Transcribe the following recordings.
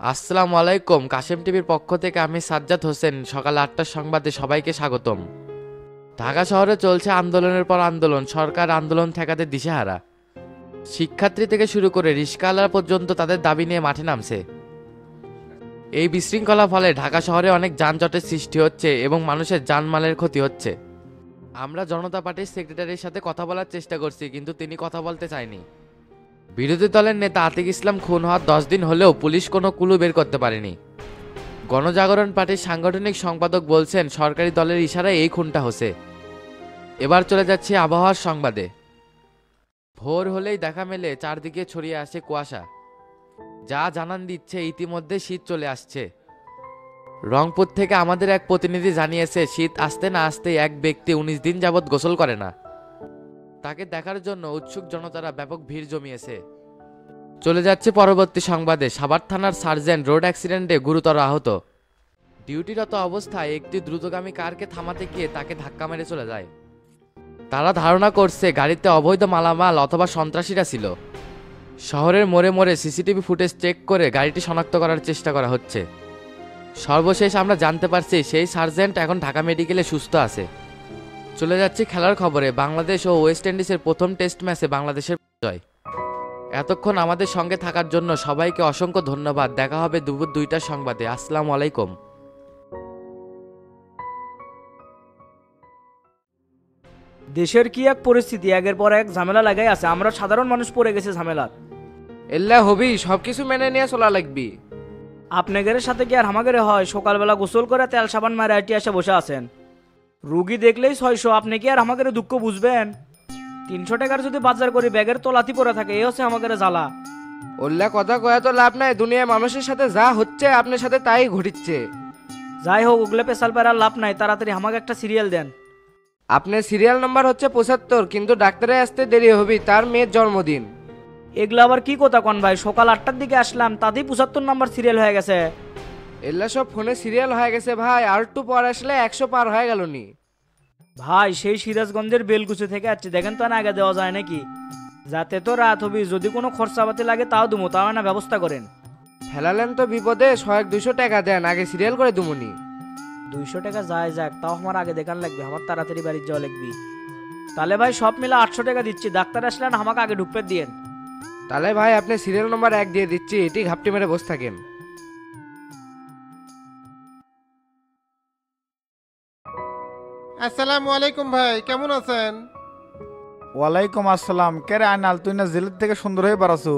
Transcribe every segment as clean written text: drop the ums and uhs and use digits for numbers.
আসসালামু আলাইকুম। কাশেম টিভির পক্ষ থেকে আমি সাজ্জাদ হোসেন। সকাল 8টার সংবাদে সবাইকে স্বাগতম। ঢাকা শহরে চলছে আন্দোলনের পর আন্দোলন, সরকার আন্দোলন ঠেকাতে দিশেহারা। শিক্ষার্থী থেকে শুরু করে রিস্কাওয়ালা পর্যন্ত তাদের দাবি নিয়ে মাঠে নামছে। এই বিশৃঙ্খলা ফলে ঢাকা শহরে অনেক যানজটের সৃষ্টি হচ্ছে এবং মানুষের জানমালের ক্ষতি হচ্ছে। আমরা জনতা পার্টির সেক্রেটারির সাথে কথা বলার চেষ্টা করছি, কিন্তু তিনি কথা বলতে চায়নি। বিরোধী দলের নেতা আতিক ইসলাম খুন হওয়ার 10 দিন হলেও পুলিশ কোনো ক্লু বের করতে পারেনি। গণজাগরণ পার্টির সাংগঠনিক সম্পাদক বলছেন সরকারি দলের ইশারায় এই খুনটা হচ্ছে। এবার চলে যাচ্ছে আবহাওয়ার সংবাদে। ভোর হলেই দেখা মেলে চারদিকে ছড়িয়ে আসে কুয়াশা, যা জানান দিচ্ছে ইতিমধ্যে শীত চলে আসছে। রংপুর থেকে আমাদের এক প্রতিনিধি জানিয়েছে শীত আসতে না আসতেই এক ব্যক্তি 19 দিন যাবৎ গোসল করে না। তাকে দেখার জন্য উৎসুক জনতারা ব্যাপক ভিড় জমিয়েছে। চলে যাচ্ছে পরবর্তী সংবাদে। সাভার থানার সার্জেন্ট রোড অ্যাক্সিডেন্টে গুরুতর আহত। ডিউটিরত অবস্থায় একটি দ্রুতগামী কারকে থামাতে গিয়ে তাকে ধাক্কা মেরে চলে যায়। তারা ধারণা করছে গাড়িতে অবৈধ মালামাল অথবা সন্ত্রাসীরা ছিল। শহরের মোড়ে মোড়ে সিসিটিভি ফুটেজ চেক করে গাড়িটি শনাক্ত করার চেষ্টা করা হচ্ছে। সর্বশেষ আমরা জানতে পারছি সেই সার্জেন্ট এখন ঢাকা মেডিকেলে সুস্থ আছে। চলে যাচ্ছে খেলার খবরে। বাংলাদেশ ও ওয়েস্ট ইন্ডিজের প্রথম টেস্ট ম্যাচে বাংলাদেশের জয়। এতক্ষণ আমাদের সঙ্গে থাকার জন্য সবাইকে অসংখ্য ধন্যবাদ। দেখা হবে দুপুর 2টার সংবাদে। আসসালামু আলাইকুম। দেশের কি এক পরিস্থিতি, একের পর এক ঝামেলা লাগাই আছে। আমরা সাধারণ মানুষ পড়ে গেছে ঝামেলা। এল্লা হবি সবকিছু মেনে নিয়ে চলা লাগবি। আপনাদের সাথে কি আর হামাগেরে হয়? সকালবেলা গোসল করে তেল সাবান মারে আইটি এসে বসে আছেন। রুগী দেখলেই 600, আপনি কি আর আমাদের দুঃখ বুঝবেন? 300 টাকার যদি বাজার করি ব্যাগের তোলাতি পরে থাকে, এই হচ্ছে আমাদের জ্বালা। ওল্লা কথা কয়া তো লাভ নাই, দুনিয়ায় মানুষের সাথে যা হচ্ছে আপনার সাথে তাই ঘটিচ্ছে। যাই হোক, ওগুলো পেশাল পেরার লাভ নাই, তাড়াতাড়ি আমাকে একটা সিরিয়াল দেন। আপনার সিরিয়াল নাম্বার হচ্ছে 75, কিন্তু ডাক্তারে আসতে দেরি হবি, তার মেয়ের জন্মদিন। এগুলো আবার কি কথা কন ভাই? সকাল 8টার দিকে আসলাম, তাতেই 75 নাম্বার সিরিয়াল হয়ে গেছে। এল্লা সব ফোনে সিরিয়াল হয়ে গেছে ভাই, আর একটু পর আসলে 100 পার হয়ে গেল নি। ভাই সেই সিরাজগঞ্জের বেলকুচি থেকে আসছে, দেখেন তো না আগে দেওয়া যায় নাকি? যাতে তো রাত হবি, যদি কোনো খরচাপাতি লাগে তাও দুমো, তাও না ব্যবস্থা করেন। ফেলালেন তো বিপদে, 100-200 টাকা দেন, আগে সিরিয়াল করে দুমুনি। 200 টাকা যায় যাক, তাও আমার আগে দেখান লাগবে, আমার তাড়াতাড়ি বাড়ির যাওয়া লাগবে। তাহলে ভাই সব মিলে 800 টাকা দিচ্ছি, ডাক্তার আসলে না আমাকে আগে ঢুকপে দিয়েন। তাহলে ভাই আপনি সিরিয়াল নাম্বার 1 দিয়ে দিচ্ছি, এটি ঘাপটি মেরে বসে থাকেন। আসসালামু আলাইকুম ভাই, কেমন আছেন? ওয়ালাইকুম আসসালাম। কে রে আয়নাল, তুই না জেলের থেকে সুন্দর হয়ে বাড়াছু?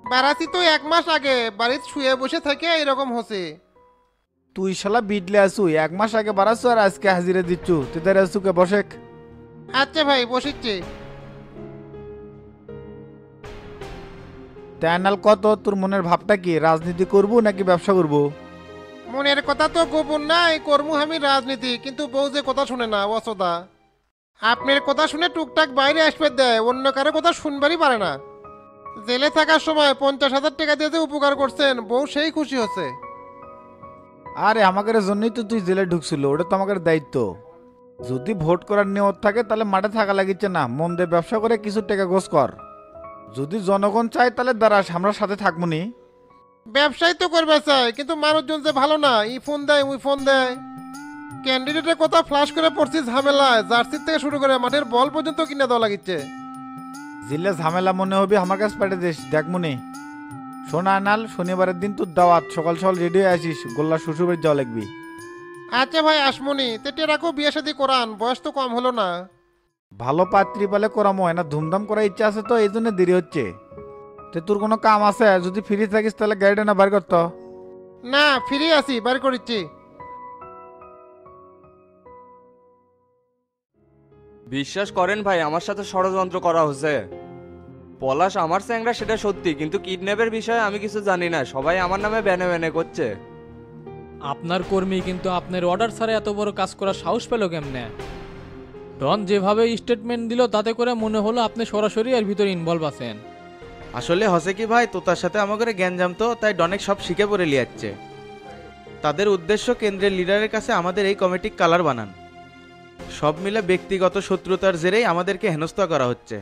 বারাসি তো 1 মাস আগে বাড়িতে শুয়ে বসে থেকে এরকম হচ্ছে। তুই শালা বিটলে আসু, 1 মাস আগে বাড়াছু আর আজকে হাজিরে দিচ্ছু। তুই তার আসু কে বসেক। আচ্ছা ভাই, বসিচ্ছি। তা আয়নাল, কত তোর মনের ভাবটা কি? রাজনীতি করবো নাকি ব্যবসা করবো? মনের কথা তো গোপন নাই, কর্ম আমি রাজনীতি, কিন্তু বউ যে কথা শুনে না অসদা। আপনার কথা শুনে টুকটাক বাইরে আসবে দেয়, অন্য কারো কথা শুনবারই পারে না। জেলে থাকার সময় 50,000 টাকা দিয়ে যে উপকার করছেন, বউ সেই খুশি হচ্ছে। আরে আমাদের জন্যই তো তুই জেলে ঢুকছিল, ওটা তো আমাদের দায়িত্ব। যদি ভোট করার নিয়ত থাকে তাহলে মাঠে থাকা লাগিচ্ছে না, মন দিয়ে ব্যবসা করে কিছু টাকা গোছ কর। যদি জনগণ চায় তাহলে দাঁড়াস, আমরা সাথে থাকবো নি। ব্যবসায় তো করবে চাই, কিন্তু মানুষজন যে ভালো না, ই ফোন দেয় উই ফোন দেয়। ক্যান্ডিডেটের কথা ফ্লাশ করে পড়ছি ঝামেলায়, জার্সির থেকে শুরু করে মাঠের বল পর্যন্ত কিনে দেওয়া লাগিচ্ছে। জিল্লে ঝামেলা মনে হবে আমার কাছে পাঠিয়ে দিস, দেখ মনে। শোন আয়নাল, শনিবারের দিন তোর দাওয়াত, সকাল সকাল রেডি হয়ে আসিস, গোল্লা শ্বশুরবাড়ি যাওয়া লাগবি। আচ্ছা ভাই, আসমনি তেটে রাখো, বিয়ে শাদী করান, বয়স তো কম হলো না। ভালো পাত্রী পালে করামো হয় না, ধুমধাম করার ইচ্ছা আছে তো, এই জন্য দেরি হচ্ছে। তো তোর কোনো কাম আছে? যদি ফ্রি থাকিস তাহলে গাড়িটা না বার করতো। না, ফিরে আসি, বার করিচ্ছি। বিশ্বাস করেন ভাই, আমার সাথে ষড়যন্ত্র করা হচ্ছে। পলাশ আমার চ্যাংরা সেটা সত্যি, কিন্তু কিডন্যাপের বিষয়ে আমি কিছু জানি না। সবাই আমার নামে ব্যানে ব্যানে করছে। আপনার কর্মী, কিন্তু আপনার অর্ডার ছাড়া এত বড় কাজ করার সাহস পেল কেমনে? ডন যেভাবে স্টেটমেন্ট দিল তাতে করে মনে হলো আপনি সরাসরি এর ভিতরে ইনভলভ আছেন। আসলে হসে কি ভাই, তোতার সাথে আমাকে গ্যাঞ্জাম তো, তাই ডনেক সব শিখে পড়ে লিয়াচ্ছে। তাদের উদ্দেশ্য কেন্দ্রের লিডারের কাছে আমাদের এই কমিটি কালার বানান। সব মিলে ব্যক্তিগত শত্রুতার জেরেই আমাদেরকে হেনস্থা করা হচ্ছে।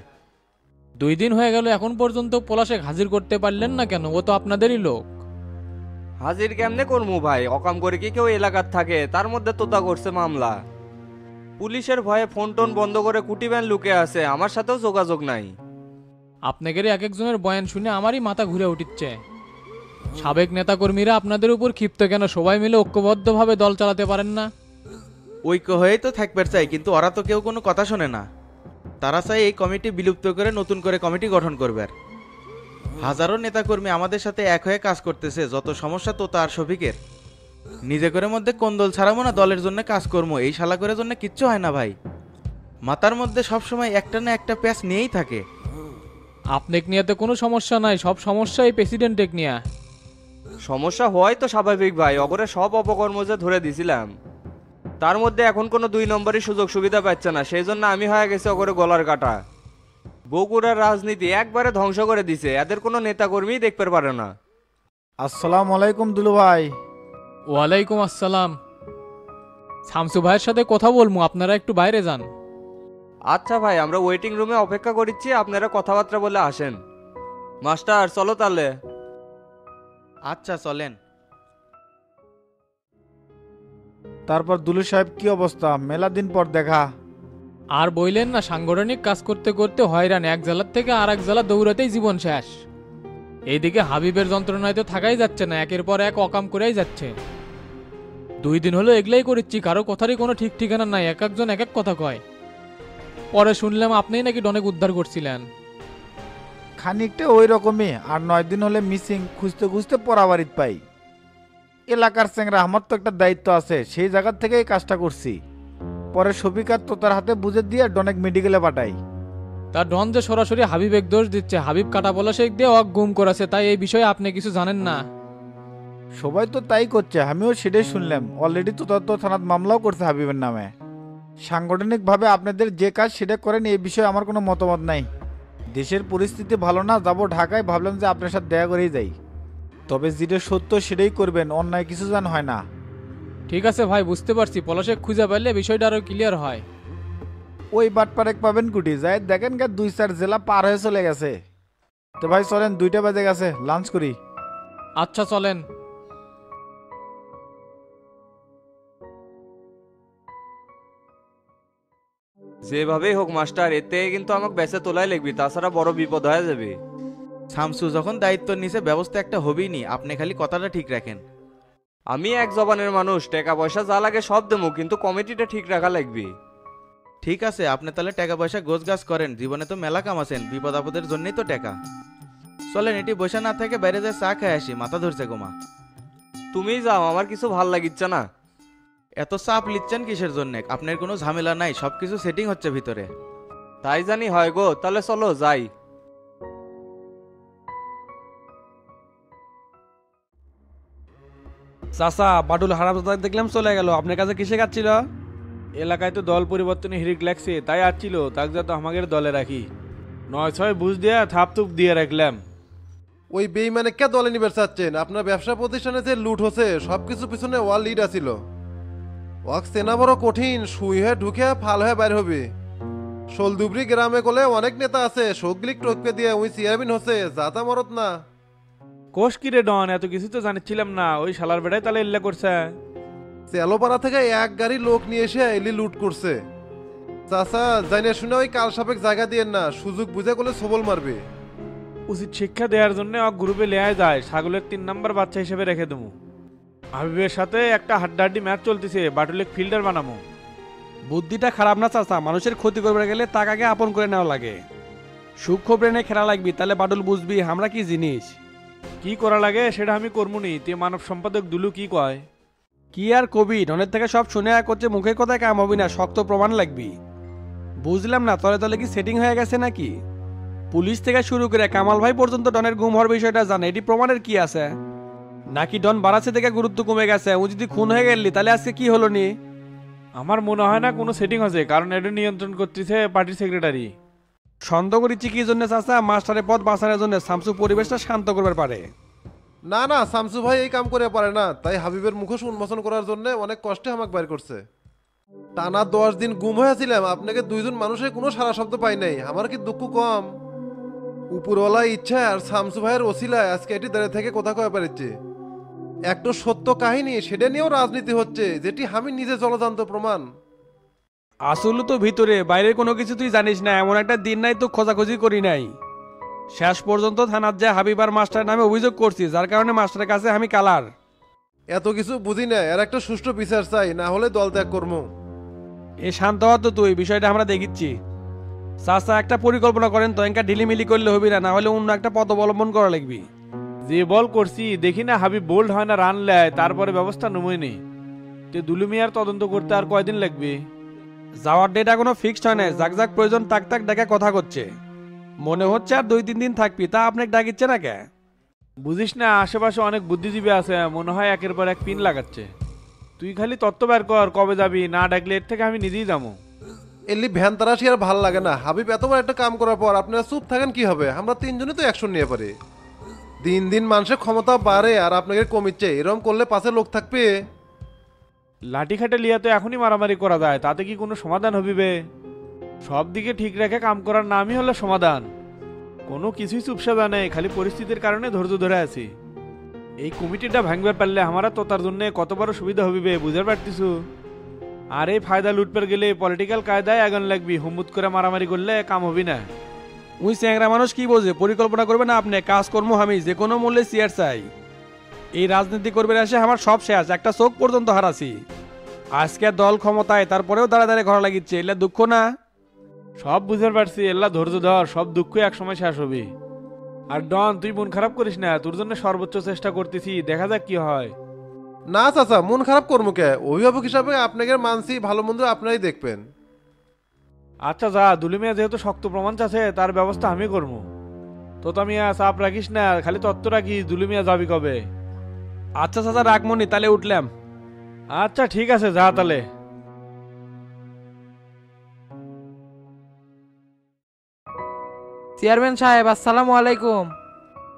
2 দিন হয়ে গেল, এখন পর্যন্ত পলাশে হাজির করতে পারলেন না কেন? ও তো আপনাদেরই লোক। হাজির কেমনে করমু ভাই, অকাম করে কি কেউ এলাকার থাকে? তার মধ্যে তোতা করছে মামলা। পুলিশের ভয়ে ফোন টোন বন্ধ করে কুটি ভ্যান লুকে আছে, আমার সাথেও যোগাযোগ নাই। আপনাদের এক একজনের বয়ান শুনে আমারই মাথা ঘুরে উঠিচ্ছে। সাবেক নেতাকর্মীরা আপনাদের উপর ক্ষিপ্ত কেন? সবাই মিলে ঐক্যবদ্ধভাবে দল চালাতে পারেন না? ঐক্য হয়েই তো থাকবে চাই, কিন্তু ওরা তো কেউ কোনো কথা শোনে না। তারা চাই এই কমিটি বিলুপ্ত করে নতুন করে কমিটি গঠন করবে। হাজারো নেতাকর্মী আমাদের সাথে এক হয়ে কাজ করতেছে, যত সমস্যা তো তার শফিকের। নিজে করে মধ্যে কোন্দল ছাড়াবো না দলের জন্য কাজ করবো, এই শালা করে জন্য কিচ্ছু হয় না ভাই। মাথার মধ্যে সবসময় একটা না একটা প্যাচ নিয়েই থাকে। আপনাকে নিয়ে তো কোনো সমস্যা নাই, সব সমস্যা এই প্রেসিডেন্টেক নিয়ে। সমস্যা হয় তো স্বাভাবিক ভাই, অগরে সব অপকর্ম যে ধরে দিছিলাম, তার মধ্যে এখন কোনো 2 নম্বরই সুযোগ সুবিধা পাচ্ছে না, সেই জন্য আমি হয়ে গেছি অগরে গলার কাটা। বগুড়ার রাজনীতি একবারে ধ্বংস করে দিছে, এদের কোনো নেতাকর্মী দেখতে পারে না। আসসালামু আলাইকুম দুলু ভাই। ওয়ালাইকুম আসসালাম। শামসু ভাইয়ের সাথে কথা বলবো, আপনারা একটু বাইরে যান। আচ্ছা ভাই, আমরা ওয়েটিং রুমে অপেক্ষা করছি, আপনারা কথাবার্তা বলে আসেন। মাস্টার চলো তাহলে। আচ্ছা চলেন। তারপর দুলু সাহেব কি অবস্থা? মেলা দিন পর দেখা। আর বইলেন না, সাংগঠনিক কাজ করতে করতে হয়রান, এক জেলার থেকে আর এক জেলা দৌড়াতেই জীবন শেষ। এইদিকে হাবিবের যন্ত্রণায় তো থাকাই যাচ্ছে না, একের পর এক অকাম করেই যাচ্ছে। 2 দিন হলো এগুলাই করেছি, কারো কথারই কোনো ঠিক ঠিকানা নাই, এক একজন এক এক কথা কয়। পরে শুনলাম আপনিই নাকি ডনেক উদ্ধার করছিলেন। খানিকটা ওই রকমই, আর 9 দিন হলে মিসিং, খুঁজতে খুঁজতে পরাবাড়িত পাই। এলাকার চেংরা, আমার তো একটা দায়িত্ব আছে, সেই জায়গার থেকে এই কাজটা করছি। পরে শফিকার তোতার হাতে বুঝে দিয়ে ডনেক মেডিকেলে পাঠাই। তার ডন যে সরাসরি হাবিবেক দোষ দিচ্ছে, হাবিব কাটা বলা শেখ দিয়ে অক গুম করেছে, তাই এই বিষয়ে আপনি কিছু জানেন না। সবাই তো তাই করছে, আমিও সেটাই শুনলাম। অলরেডি তোতার তো থানাত মামলাও করছে হাবিবের নামে। সাংগঠনিকভাবে আপনাদের যে কাজ সেটা করেন, এই বিষয়ে আমার কোনো মতামত নাই। দেশের পরিস্থিতি ভালো না, যাবো ঢাকায়, ভাবলাম যে আপনার সাথে দেখা করেই যাই। তবে যেটা সত্য সেটাই করবেন, অন্যায় কিছু জান হয় না। ঠিক আছে ভাই, বুঝতে পারছি। পলাশেক খুঁজে পাইলে বিষয়টা আরো ক্লিয়ার হয়। ওই বাটপারেক পাবেন কুটি যায়, দেখেন 2-4 জেলা পার হয়ে চলে গেছে। তো ভাই চলেন, 2টা বাজে গেছে, লাঞ্চ করি। আচ্ছা চলেন। যেভাবেই হোক মাস্টার, এতে কিন্তু আমাকে বেঁচে তোলাই লাগবি, তাছাড়া বড় বিপদ হয়ে যাবে। শামসু যখন দায়িত্ব নিছে, ব্যবস্থা একটা হবেই নি, আপনি খালি কথাটা ঠিক রাখেন। আমি এক জবানের মানুষ, টাকা পয়সা যা লাগে সব দেবো, কিন্তু কমিটিটা ঠিক রাখা লাগবে। ঠিক আছে, আপনি তাহলে টাকা পয়সা গোছগাছ করেন, জীবনে তো মেলা কাম আছেন, বিপদ আপদের জন্যই তো টাকা। চলেন, এটি বসে না থেকে বাইরে যায় চা খেয়ে আসি, মাথা ধরছে গোমা। তুমি যাও, আমার কিছু ভাল লাগিচ্ছে না। এত চাপ লিচ্ছেন কিসের জন্য? আপনার কোনো ঝামেলা নাই, সবকিছু সেটিং হচ্ছে ভিতরে। তাই জানি হয় গো, তাহলে চলো যাই। চাচা, বাডুল হারামজাদা দেখলাম চলে গেল, আপনার কাছে কিসে কাটছিল? এলাকায় তো দল পরিবর্তনে হিরিক লাগছে, তাই আসছিল, তাকে যাতে আমাদের দলে রাখি। 9-6 বুঝ দিয়ে থাপ থুপ দিয়ে রাখলাম। ওই বেইমানে কে দলে নিবে চাচ্ছেন? আপনার ব্যবসা প্রতিষ্ঠানে যে লুট হচ্ছে সবকিছু পিছনে ওয়াল লিড আছিল। ওয়াক চেনা বড় কঠিন, সুই হয়ে ঢুকে ফাল হয়ে বাইর হবে। শোলদুবরি গ্রামে গলে অনেক নেতা আছে, সগলিক টপকে দিয়ে ওই চেয়ারম্যান হচ্ছে, যাতা মরত না। কোষ কি রে ডন, এত কিছু তো জানিছিলাম না, ওই শালার বেড়ায় তাহলে ইল্লা করছে। তেলোপাড়া থেকে এক গাড়ি লোক নিয়ে এসে এলি লুট করছে। চাচা জানিয়ে শুনে ওই কাল সাপেক জায়গা দিয়েন না, সুযোগ বুঝে গেলে সবল মারবে। উচিত শিক্ষা দেওয়ার জন্য গ্রুপে লেয়ায় যায়, ছাগলের 3 নম্বর বাচ্চা হিসেবে রেখে দেবো। হাবিবের সাথে একটা হাড্ডাহাড্ডি ম্যাচ চলতেছে, বাটুলেক ফিল্ডার বানাবো। বুদ্ধিটা খারাপ না চাচা, মানুষের ক্ষতি করবে গেলে তাকে আপন করে নেওয়া লাগে। সূক্ষ্ম ব্রেনে খেলা লাগবি, তাহলে বাটুল বুঝবি আমরা কি জিনিস। কি করা লাগে সেটা আমি করবনি, তে মানব সম্পাদক দুলু কি কয়? কি আর কবি, ডনের থেকে সব শুনে করছে, মুখের কথায় কাম হবি না, শক্ত প্রমাণ লাগবি। বুঝলাম না, তলে তলে কি সেটিং হয়ে গেছে নাকি? পুলিশ থেকে শুরু করে কামাল ভাই পর্যন্ত ডনের গুম হওয়ার বিষয়টা জানে, এটি প্রমাণের কি আছে? নাকি ডন বাড়াচ্ছে থেকে গুরুত্ব কমে গেছে? ও যদি খুন হয়ে গেলি তাহলে আজকে কি হলো নি? আমার মনে হয় না কোনো সেটিং আছে, কারণ এটা নিয়ন্ত্রণ করতেছে পার্টির সেক্রেটারি। সন্দেহ করেছি কি জন্য চাচা? মাস্টারের পথ বাঁচানোর জন্য, শামসু পরিবেশটা শান্ত করতে পারে। না না, শামসু ভাই এই কাম করে পারে না, তাই হাবিবের মুখোশ উন্মোচন করার জন্য অনেক কষ্টে আমাকে বাইর করছে। টানা 10 দিন গুম হয়েছিলাম, আপনাকে 2 জন মানুষের কোনো সারা শব্দ পাই নাই, আমার কি দুঃখ কম? উপরওয়ালা ইচ্ছা আর শামসু ভাইয়ের ওসিলায় আজকে এটি দাঁড়িয়ে থেকে কথা কয়ে পারিচ্ছে। একটু সত্য কাহিনী সেটা নিয়েও রাজনীতি হচ্ছে, যেটি আমি নিজে জলজান্ত প্রমাণ। আসলে তো ভিতরে বাইরের কোনো কিছু তুই জানিস না, এমন একটা দিন নাই তো খোঁজাখুঁজি করি নাই। শেষ পর্যন্ত থানার যে হাবিবার মাস্টার নামে অভিযোগ করছি, যার কারণে মাস্টারের কাছে আমি কালার। এত কিছু বুঝি না, এর একটা সুষ্ঠু বিচার চাই, না হলে দল ত্যাগ করবো। এ শান্ত হওয়া তো তুই, বিষয়টা আমরা দেখিচ্ছি। চাচা একটা পরিকল্পনা করেন তো, এনকা ঢিলিমিলি করলে হবি না, না হলে অন্য একটা পথ অবলম্বন করা লাগবি। যে বল করছি দেখি না হাবিব বোল্ড হয় না রান লেয়, তারপরে ব্যবস্থা নমই নেই। তে দুলু মিয়ার তদন্ত করতে আর কয়দিন লাগবে? যাওয়ার ডেট এখনো ফিক্সড হয় না, যাক যাক প্রয়োজন তাক তাক ডেকে কথা করছে। মনে হচ্ছে আর 2-3 দিন থাকবি, তা আপনাকে ডাকিচ্ছে না কে? বুঝিস না, আশেপাশে অনেক বুদ্ধিজীবী আছে, মনে হয় একের পর এক পিন লাগাচ্ছে। তুই খালি তত্ত্ব বের কর কবে যাবি, না ডাকলে এর থেকে আমি নিজেই যাবো। এলি ভ্যান তারাশি আর ভাল লাগে না। হাবিব এত বড় একটা কাম করার পর আপনারা চুপ থাকেন কি হবে? আমরা তিনজনই তো অ্যাকশন নিয়ে পারি। দিন দিন মানুষের ক্ষমতা বাড়ে আর আপনাকে কমিচ্ছে, এরকম করলে পাশে লোক থাকবে। লাঠি খাটে লিয়া তো এখনই মারামারি করা যায়, তাতে কি কোনো সমাধান হবিবে? সব দিকে ঠিক রেখে কাম করার নামই হলো সমাধান। কোনো কিছুই চুপসাদা নেই, খালি পরিস্থিতির কারণে ধৈর্য ধরে আছি। এই কমিটিটা ভাঙবার পারলে আমারা তো তার জন্য কত বড় সুবিধা হবিবে বুঝতে পারতিছু। আর এই ফায়দা লুটপার গেলে পলিটিক্যাল কায়দায় আগুন লাগবি, হুমুত করে মারামারি করলে কাম হবি না। উই চ্যাংরা মানুষ কি বোঝে? পরিকল্পনা করবে না আপনি, কাজ কর্ম আমি যে কোনো মূল্যে চেয়ার চাই। এই রাজনীতি করবে আসে আমার সব শেষ, একটা চোখ পর্যন্ত হারাছি। আজকে দল ক্ষমতায়, তারপরেও দাঁড়া দাঁড়িয়ে ঘর লাগিচ্ছে, এলে দুঃখ না? সব বুঝতে পারছি, এল্লা ধৈর্য ধর, সব দুঃখ এক সময় শেষ হবি। আর ডন তুই মন খারাপ করিস না, তোর জন্য সর্বোচ্চ চেষ্টা করতেছি, দেখা যাক কি হয়। না চাচা, মন খারাপ করবো কে? অভিভাবক হিসাবে আপনাকে মানছি, ভালো মন্দ আপনারাই দেখবেন। আচ্ছা যা, দুলুমিয়া যেহেতু শক্ত প্রমাণ আছে, তার ব্যবস্থা আমি করবো। তো তুমি চাপ রাখিস না, খালি তত্ত্ব রাখিস দুলুমিয়া যাবি কবে। আচ্ছা চাচা রাখমনি, তাহলে উঠলাম। আচ্ছা ঠিক আছে, যা তাহলে। চেয়ারম্যান সাহেব আসসালামু আলাইকুম।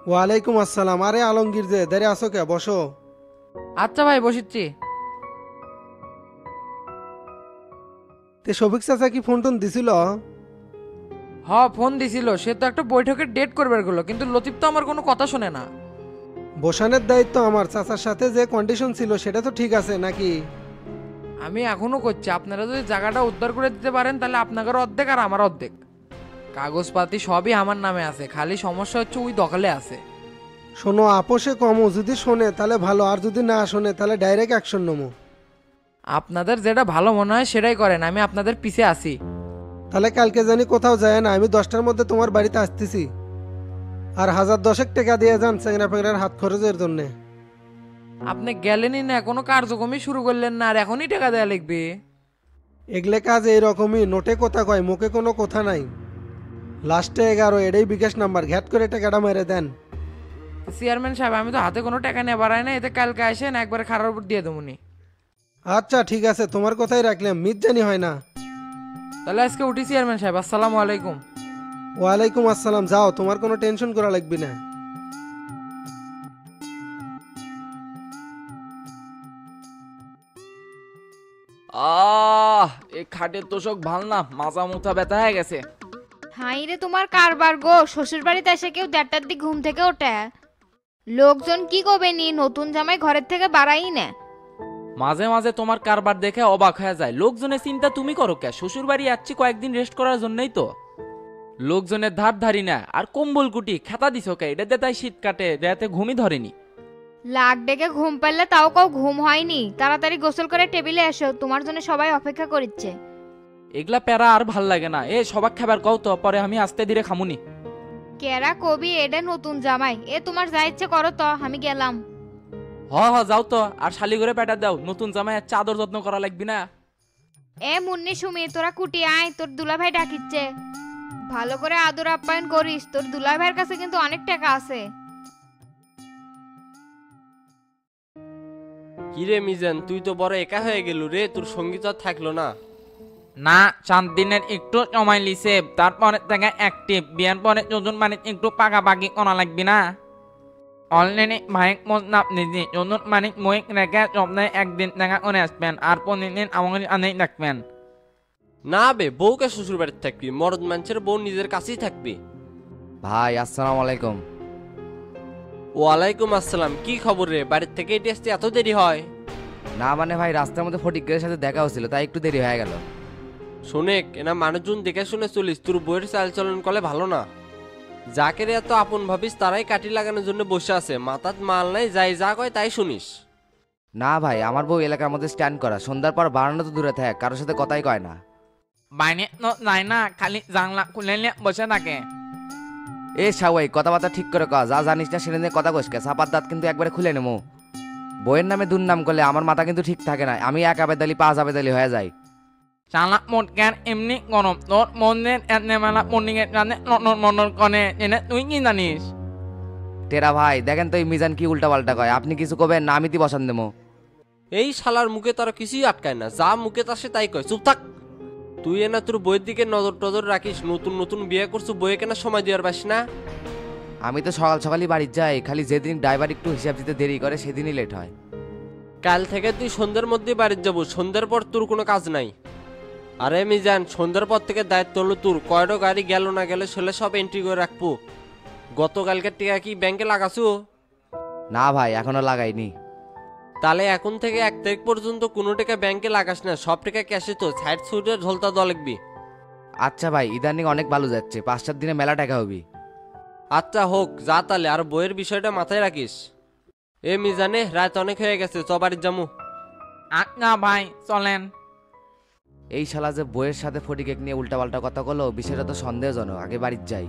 ওয়ালাইকুম আসসালাম। আরে আলমগীর যে দাঁড়িয়ে আসো কে, বসো। আচ্ছা ভাই বসিচ্ছি। তে শফিক চাচা কি ফোন টোন দিছিল? হ ফোন দিছিল, সে তো একটা বৈঠকের ডেট করবার গেল, কিন্তু লতিফ তো আমার কোনো কথা শোনে না। বসানের দায়িত্ব আমার। চাচার সাথে যে কন্ডিশন ছিল সেটা তো ঠিক আছে নাকি? আমি এখনো করছি, আপনারা যদি জায়গাটা উদ্ধার করে দিতে পারেন তাহলে আপনাদের অর্ধেক আর আমার অর্ধেক। কাগজপাতি সবই আমার নামে আছে, খালি সমস্যা হচ্ছে ওই দখলে আছে। শোনো, আপোষে কমো, যদি শোনে তাহলে ভালো, আর যদি না শোনে তাহলে ডাইরেক্ট অ্যাকশন নেবো। আপনাদের যেটা ভালো মনে হয় সেটাই করেন, আমি আপনাদের পিছে আছি। তাহলে কালকে জানি কোথাও যায় না, আমি 10টার মধ্যে তোমার বাড়িতে আসতেছি। আর 1010 টাকা দিয়ে যান চেংরা ফেংরার হাত খরচের জন্যে। আপনি গেলেনই না, কোনো কার্যক্রমই শুরু করলেন না, আর এখনই টাকা দেয়া লিখবে? এগলে কাজ এইরকমই, নোটে কথা কয়, মুখে কোনো কথা নাই। লাস্টে 11 এটাই বিকাশ নাম্বার, ঘ্যাট করে টাকাটা মেরে দেন। চেয়ারম্যান সাহেব আমি তো হাতে কোনো টাকা নিয়ে বাড়াই না, এতে কালকে আসেন একবারে খারাপ উপর দিয়ে দেবনি। আচ্ছা ঠিক আছে, তোমার কথাই রাখলাম, মিট জানি হয় না। তাহলে আজকে উঠি চেয়ারম্যান সাহেব, আসসালামু আলাইকুম। ওয়ালাইকুম আসসালাম, যাও, তোমার কোনো টেনশন করা লাগবে না। এই খাটের তোষক ভাল না, মাজা মুথা ব্যথা হয়ে গেছে। হাই রে তোমার কারবার গো, শ্বশুর বাড়িতে এসে কেউ 1:30টার দিক ঘুম থেকে ওঠে? লোকজন কি করবে নি, নতুন জামাই ঘরের থেকে বাড়াই না। মাঝে মাঝে তোমার কারবার দেখে অবাক হয়ে যায়। লোকজনের চিন্তা তুমি করো কে? শ্বশুর বাড়ি যাচ্ছি কয়েকদিন রেস্ট করার জন্যই তো। লোকজনের ধার ধারি না, আর কম্বল কুটি খেতা দিছ কে? এটাতে তাই শীত কাটে, রাতে ঘুমই ধরেনি। লাগ ডেকে ঘুম পারলে তাও কাউ ঘুম হয়নি। তাড়াতাড়ি গোসল করে টেবিলে এসো, তোমার জন্য সবাই অপেক্ষা করছে। এগুলা প্যারা আর ভাল লাগে না। এ সবাক খাবার কও তো, পরে আমি আস্তে ধীরে খামুনি। কেরা কবি এটা নতুন জামাই, এ তোমার যা ইচ্ছে করো তো, আমি গেলাম। হ যাও তো, আর শালি করে পেটা দাও, নতুন জামাই চাদর যত্ন করা লাগবি না। এ মুন্নি সুমি, তোরা কুটি আয়, তোর দুলাভাই ডাকিচ্ছে। ভালো করে আদর আপ্যায়ন করিস, তোর দুলাভাইয়ের কাছে কিন্তু অনেক টাকা আছে। কিরে মিজান, তুই তো বড় একা হয়ে গেল রে, তোর সঙ্গী তো আর থাকলো না। না, 4 দিনের একটু সময় লিছে, তারপরে থেকে অ্যাক্টিভ। বিয়ার পরে যোজন মানে একটু পাকাপাকি করা লাগবি না। অলরেডি ভাইক মোজনাপ নিজে যোজন মানে মহিক রেখে সপ্তাহে 1 দিন দেখা করে আসবেন, আর 15 দিন আমাকে আনেই রাখবেন। না বে, বউকে শ্বশুর বাড়িতে থাকবি, মরদ মানুষের বউ নিজের কাছেই থাকবি। ভাই আসসালামু আলাইকুম। ওয়ালাইকুম আসসালাম, কি খবর রে? বাড়ির থেকে এটি আসতে এত দেরি হয়? না মানে ভাই রাস্তার মধ্যে ফটিকের সাথে দেখা হচ্ছিল তাই একটু দেরি হয়ে গেল। শোনেক, এনা মানুষজন দেখে শুনে চলিস, তোর বইয়ের চালচলন করলে ভালো না। যাকে রে এত আপন ভাবিস তারাই কাটি লাগানোর জন্য বসে আছে, মাথাত মাল নাই, যাই যা কয় তাই শুনিস। না ভাই আমার বউ এলাকার মধ্যে স্ট্যান্ড করা, সন্ধ্যার পর বারানো তো দূরে থাকে, কারোর সাথে কথাই কয় না। বাইরে তো যায় না, খালি জানলা খুলে নিয়ে বসে থাকে। এ সাওয়াই কথাবার্তা ঠিক করে কয়, যা জানিস না সেটা নিয়ে কথা কইসকে, চাপার দাঁত কিন্তু একবারে খুলে নেবো। বইয়ের নামে দুর্নাম করলে আমার মাথা কিন্তু ঠিক থাকে না, আমি এক আবেদালি 5 আবেদালি হয়ে যাই। চালা মোট জ্ঞান এমনি গরম, তোর মনের এনে মেলা মর্নিংয়ের কানে নন কনে এনে তুই কি জানিস? টেরা ভাই দেখেন তো এই মিজান কি উল্টা পাল্টা কয়, আপনি কিছু কবেন না আমি তি বসান দেবো। এই শালার মুখে তারা কিছুই আটকায় না, যা মুখে আসে তাই কয়। চুপ থাক। তুই এনা তোর বইয়ের দিকে নজর টজর রাখিস, নতুন নতুন বিয়ে করছো, বইয়ে কেনা সময় দেওয়ার পাস না। আমি তো সকাল সকালই বাড়ি যাই, খালি যেদিন ড্রাইভার একটু হিসাব দিতে দেরি করে সেদিনই লেট হয়। কাল থেকে তুই সন্ধ্যার মধ্যে বাড়ি যাবো, সন্ধ্যার পর তোর কোনো কাজ নাই। আরে মিজান, সন্ধ্যার পর থেকে দায়িত্ব হলো তোর, কয়টা গাড়ি গেল না গেলে সেলে সব এন্ট্রি করে রাখবো। গতকালকের টিকা কি ব্যাংকে লাগাছো? না ভাই এখনো লাগাইনি। তাহলে এখন থেকে 1 তারিখ পর্যন্ত কোনো টাকা ব্যাংকে লাগাস না, সব টাকা ক্যাশে তো সাইড সুইডের ঝলতা দেওয়া লাগবি। আচ্ছা ভাই ইদানিং অনেক ভালো যাচ্ছে, 5-7 দিনে মেলা টাকা হবি। আচ্ছা হোক, যা তাহলে, আর বইয়ের বিষয়টা মাথায় রাখিস। এ মিজানে, রাত অনেক হয়ে গেছে, চ বাড়ির যামু। আচ্ছা ভাই চলেন। এই শালা যে বইয়ের সাথে ফটিকেক নিয়ে উল্টাপাল্টা কথা বলো, বিষয়টা তো সন্দেহজনক, আগে বাড়ির যাই।